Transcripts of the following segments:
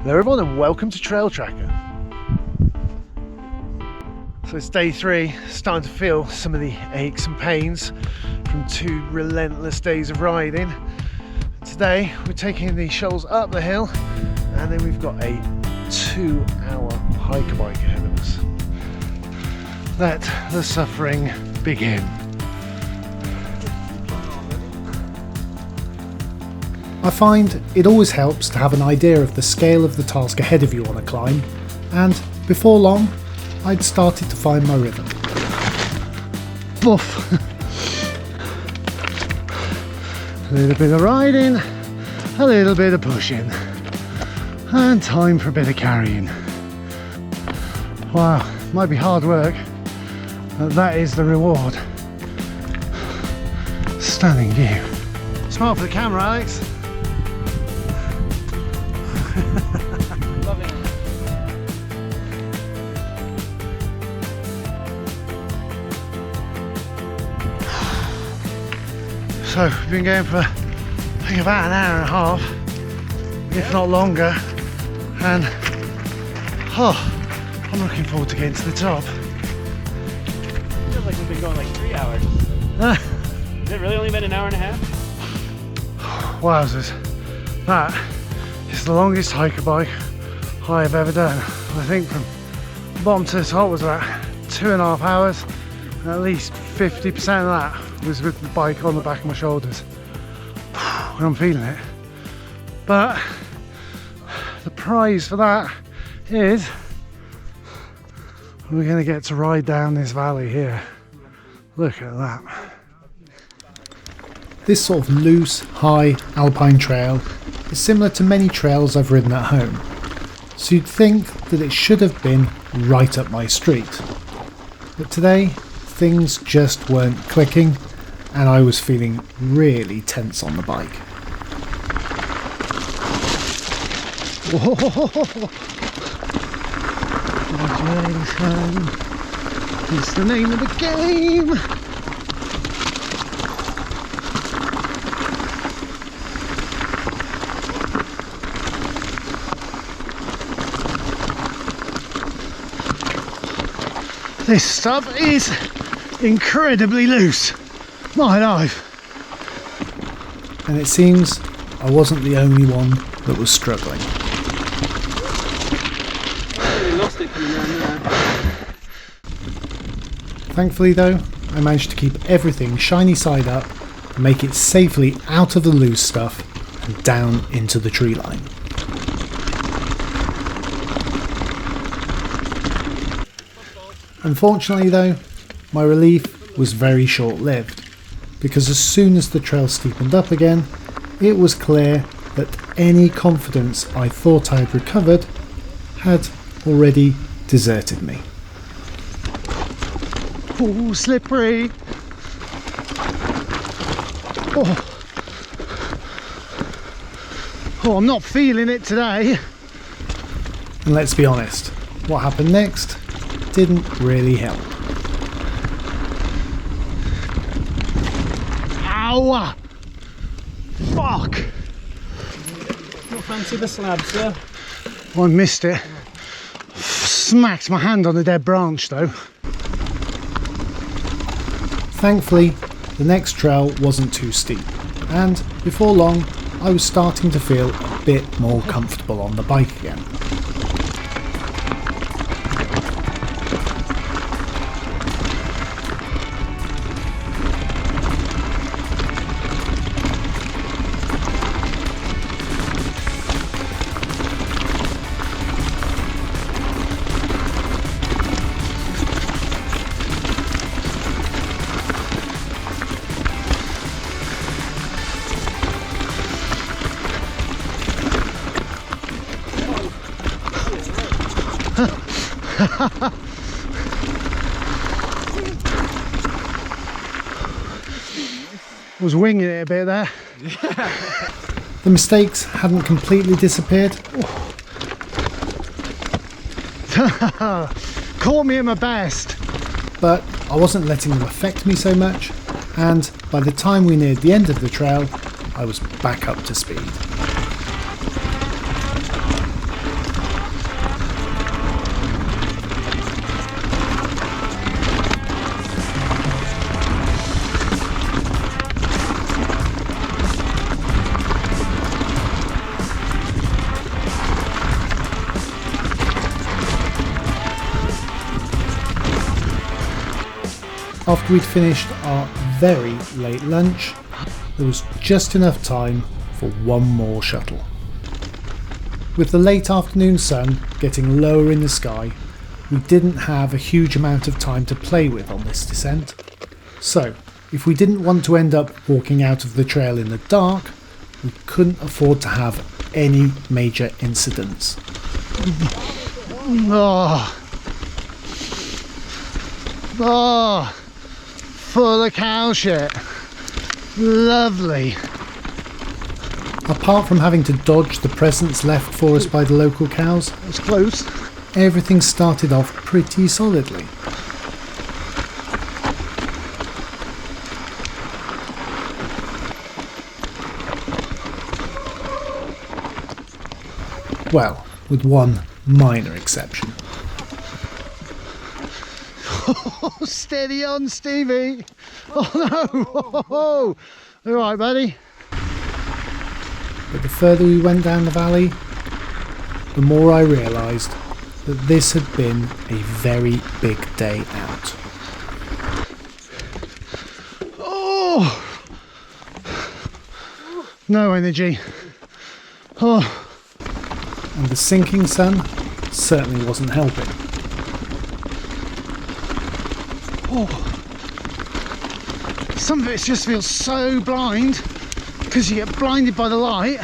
Hello everyone and welcome to Trail Tracker. So it's day 3, starting to feel some of the aches and pains from 2 relentless days of riding. Today we're taking the shoals up the hill and then we've got a 2-hour hike bike ahead of us. Let the suffering begin. I find it always helps to have an idea of the scale of the task ahead of you on a climb, and before long I'd started to find my rhythm. Boof! A little bit of riding, a little bit of pushing, and time for a bit of carrying. Wow, might be hard work, but that is the reward. Stunning view. Smile for the camera, Alex. Loving it. So we've been going for I think about an hour and a half, if not longer, and I'm looking forward to getting to the top. Feels like we've been going like 3 hours. Has it really only been an hour and a half? Wowzers, that is the longest hiker bike I've ever done. I think from bottom to the top was about 2.5 hours, and at least 50% of that was with the bike on the back of my shoulders. And I'm feeling it. But the prize for that is we're going to get to ride down this valley here. Look at that. This sort of loose, high alpine trail is similar to many trails I've ridden at home, so you'd think that it should have been right up my street. But today, things just weren't clicking, and I was feeling really tense on the bike. Congratulations, it's the name of the game. This stuff is incredibly loose, my life. And it seems I wasn't the only one that was struggling. We lost it coming down there. Thankfully though, I managed to keep everything shiny side up and make it safely out of the loose stuff and down into the tree line. Unfortunately though, my relief was very short-lived, because as soon as the trail steepened up again, it was clear that any confidence I thought I had recovered had already deserted me. Oh, slippery. Oh, I'm not feeling it today. And let's be honest, what happened next didn't really help. Ow! Fuck! Not fancy the slab, sir. I missed it. Smacked my hand on a dead branch though. Thankfully, the next trail wasn't too steep, and before long I was starting to feel a bit more comfortable on the bike again. Was winging it a bit there. The mistakes hadn't completely disappeared, Caught me at my best. but I wasn't letting them affect me so much, and by the time we neared the end of the trail, I was back up to speed. After we'd finished our very late lunch, there was just enough time for one more shuttle. With the late afternoon sun getting lower in the sky, we didn't have a huge amount of time to play with on this descent. So, if we didn't want to end up walking out of the trail in the dark, we couldn't afford to have any major incidents. Full of cow shit. Lovely. Apart from having to dodge the presents left for us by the local cows, It's close. everything started off pretty solidly. Well, with one minor exception. Oh, steady on, Stevie. Oh no. All right, buddy. But the further we went down the valley, the more I realised that this had been a very big day out. Oh, no energy. Oh, And the sinking sun certainly wasn't helping. some of it just feels so blind because you get blinded by the light.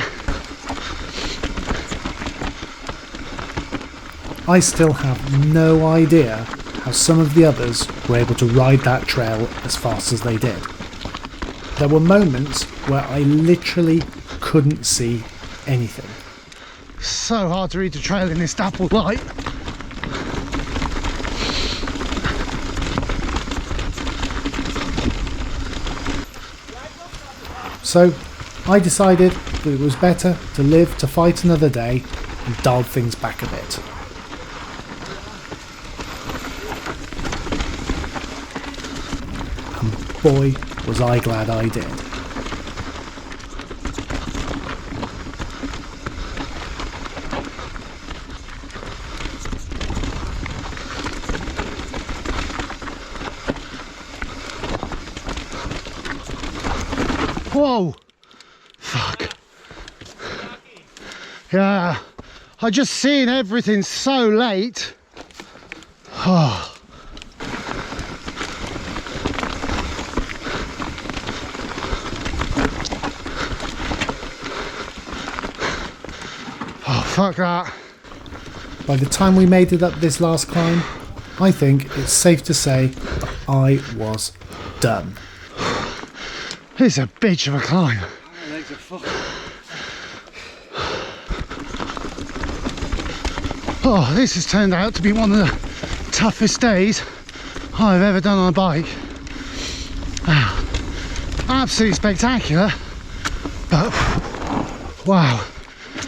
I still have no idea how some of the others were able to ride that trail as fast as they did. There were moments where I literally couldn't see anything. So hard to read the trail in this dappled light. So I decided that it was better to live to fight another day and dial things back a bit. And boy, was I glad I did. Whoa! Fuck. Yeah, I just seen everything so late. Oh. Oh, fuck that. By the time we made it up this last climb, I think it's safe to say that I was done. It's a bitch of a climb. My legs are fucked. Oh, this has turned out to be one of the toughest days I've ever done on a bike. Absolutely spectacular, but wow,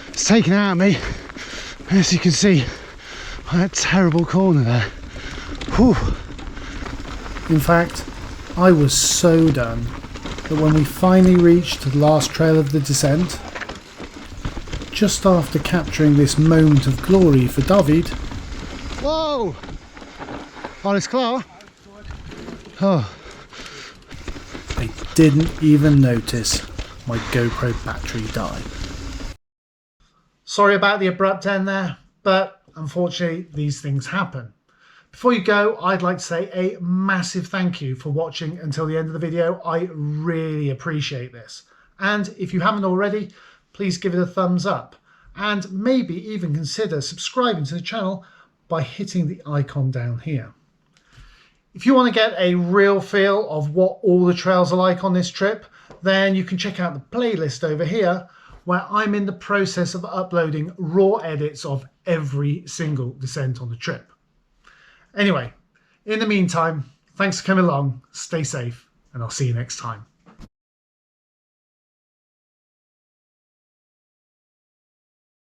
it's taken out of me. As you can see, that terrible corner there. Whew. In fact, I was so done that when we finally reached the last trail of the descent, just after capturing this moment of glory for David, Whoa! Alles klar? Oh, I didn't even notice my GoPro battery die. Sorry about the abrupt end there, but unfortunately these things happen. Before you go, I'd like to say a massive thank you for watching until the end of the video. I really appreciate this. And if you haven't already, please give it a thumbs up and maybe even consider subscribing to the channel by hitting the icon down here. If you want to get a real feel of what all the trails are like on this trip, then you can check out the playlist over here where I'm in the process of uploading raw edits of every single descent on the trip. Anyway, in the meantime, thanks for coming along, stay safe, and I'll see you next time.